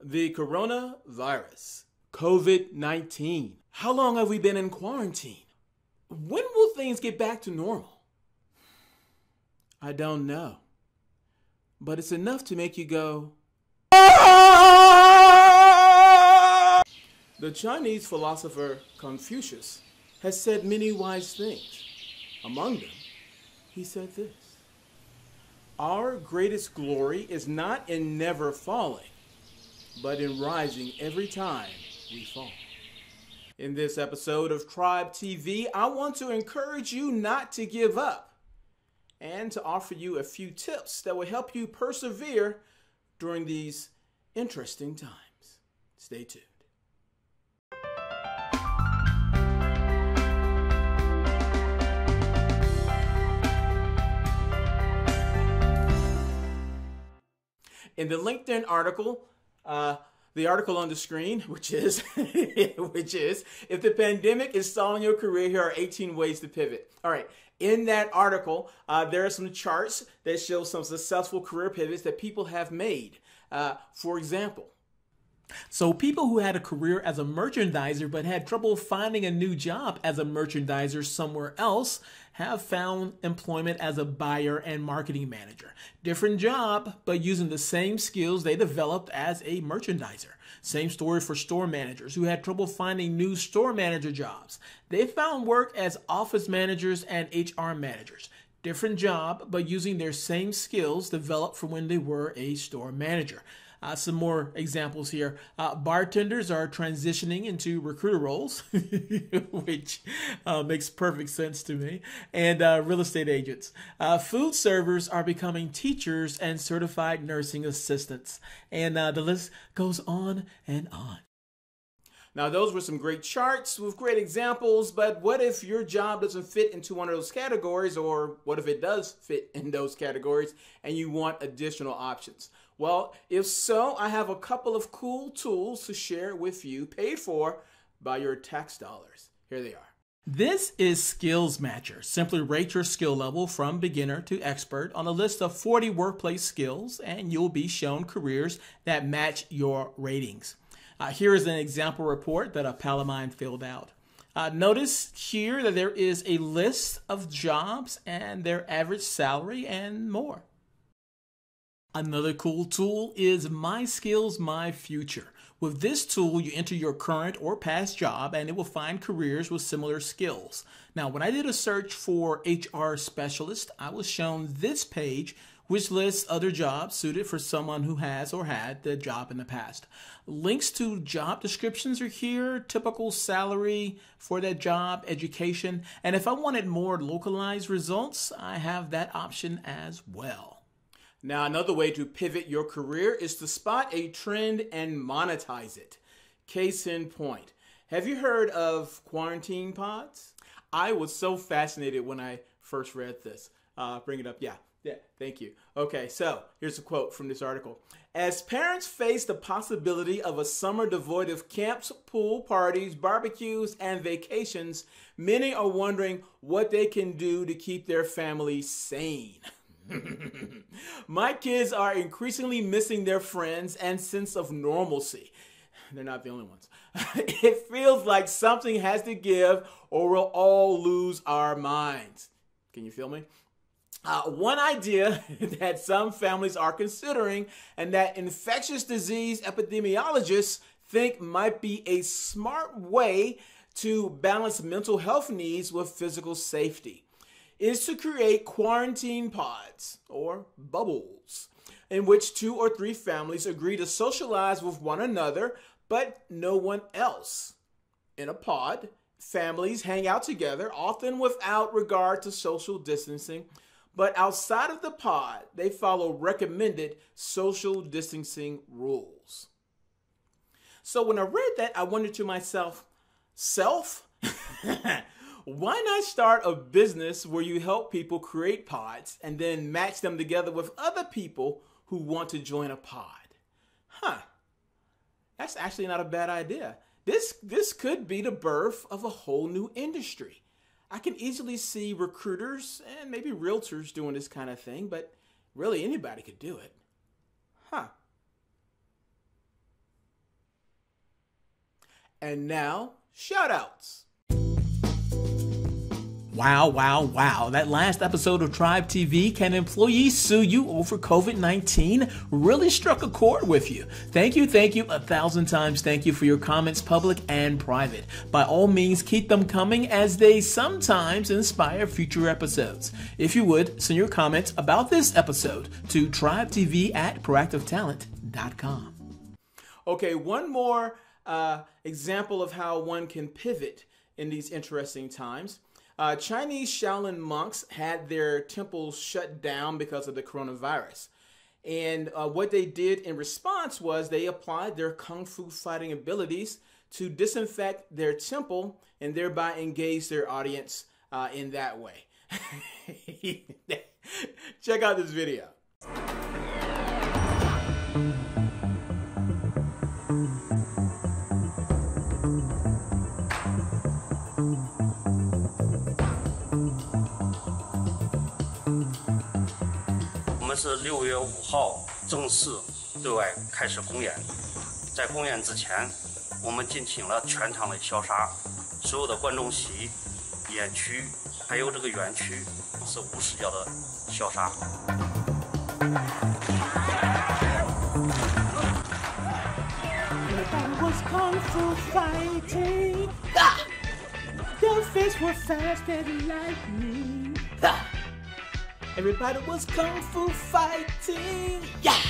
The coronavirus, COVID-19. How long have we been in quarantine? When will things get back to normal? I don't know. But it's enough to make you go, "Ah!" The Chinese philosopher Confucius has said many wise things. Among them, he said this: "Our greatest glory is not in never falling, but in rising every time we fall." In this episode of Tribe TV, I want to encourage you not to give up and to offer you a few tips that will help you persevere during these interesting times. Stay tuned. In the LinkedIn article, the article on the screen, which is if the pandemic is stalling your career, here are 18 ways to pivot. All right. In that article, there are some charts that show some successful career pivots that people have made. For example, so people who had a career as a merchandiser but had trouble finding a new job as a merchandiser somewhere else have found employment as a buyer and marketing manager. Different job, but using the same skills they developed as a merchandiser. Same story for store managers who had trouble finding new store manager jobs. They found work as office managers and HR managers. Different job, but using their same skills developed from when they were a store manager. Some more examples here. Bartenders are transitioning into recruiter roles, which makes perfect sense to me. And real estate agents. Food servers are becoming teachers and certified nursing assistants. And the list goes on and on. Now, those were some great charts with great examples, but what if your job doesn't fit into one of those categories, or what if it does fit in those categories and you want additional options? Well, if so, I have a couple of cool tools to share with you, paid for by your tax dollars. Here they are. This is SkillsMatcher. Simply rate your skill level from beginner to expert on a list of 40 workplace skills, and you'll be shown careers that match your ratings. Here is an example report that a pal of mine filled out. Notice here that there is a list of jobs and their average salary and more. Another cool tool is My Skills, My Future. With this tool, you enter your current or past job and it will find careers with similar skills. Now, when I did a search for HR specialist, I was shown this page, which lists other jobs suited for someone who has or had the job in the past. Links to job descriptions are here, typical salary for that job, education, and if I wanted more localized results, I have that option as well. Now, another way to pivot your career is to spot a trend and monetize it. Case in point, have you heard of quarantine pods? I was so fascinated when I first read this. Bring it up, yeah, thank you. Okay, so here's a quote from this article. As parents face the possibility of a summer devoid of camps, pool parties, barbecues, and vacations, many are wondering what they can do to keep their families sane. My kids are increasingly missing their friends and sense of normalcy. They're not the only ones. It feels like something has to give or we'll all lose our minds. Can you feel me? One idea that some families are considering and that infectious disease epidemiologists think might be a smart way to balance mental health needs with physical safety is to create quarantine pods or bubbles in which 2 or 3 families agree to socialize with one another, but no one else. In a pod, families hang out together, often without regard to social distancing, but outside of the pod, they follow recommended social distancing rules. So when I read that, I wondered to myself, why not start a business where you help people create pods and then match them together with other people who want to join a pod? That's actually not a bad idea. This could be the birth of a whole new industry. I can easily see recruiters and maybe realtors doing this kind of thing, but really anybody could do it. And now, shoutouts. Wow, wow, wow. That last episode of TribeTV, Can Employees Sue You Over COVID-19, really struck a chord with you. Thank you, 1,000 times thank you for your comments, public and private. By all means, keep them coming as they sometimes inspire future episodes. If you would, send your comments about this episode to TribeTV@proactivetalent.com. Okay, one more example of how one can pivot in these interesting times. Chinese Shaolin monks had their temples shut down because of the coronavirus. And what they did in response was they applied their kung fu fighting abilities to disinfect their temple and thereby engage their audience in that way. Check out this video. 我们是6月5号正式对外开始公演，在公演之前，我们进行了全场的消杀，所有的观众席、演区还有这个园区是无死角的消杀。 Was kung fu fighting. Ah! Your fists were fast as lightning. Ah! Everybody was kung fu fighting. Yeah.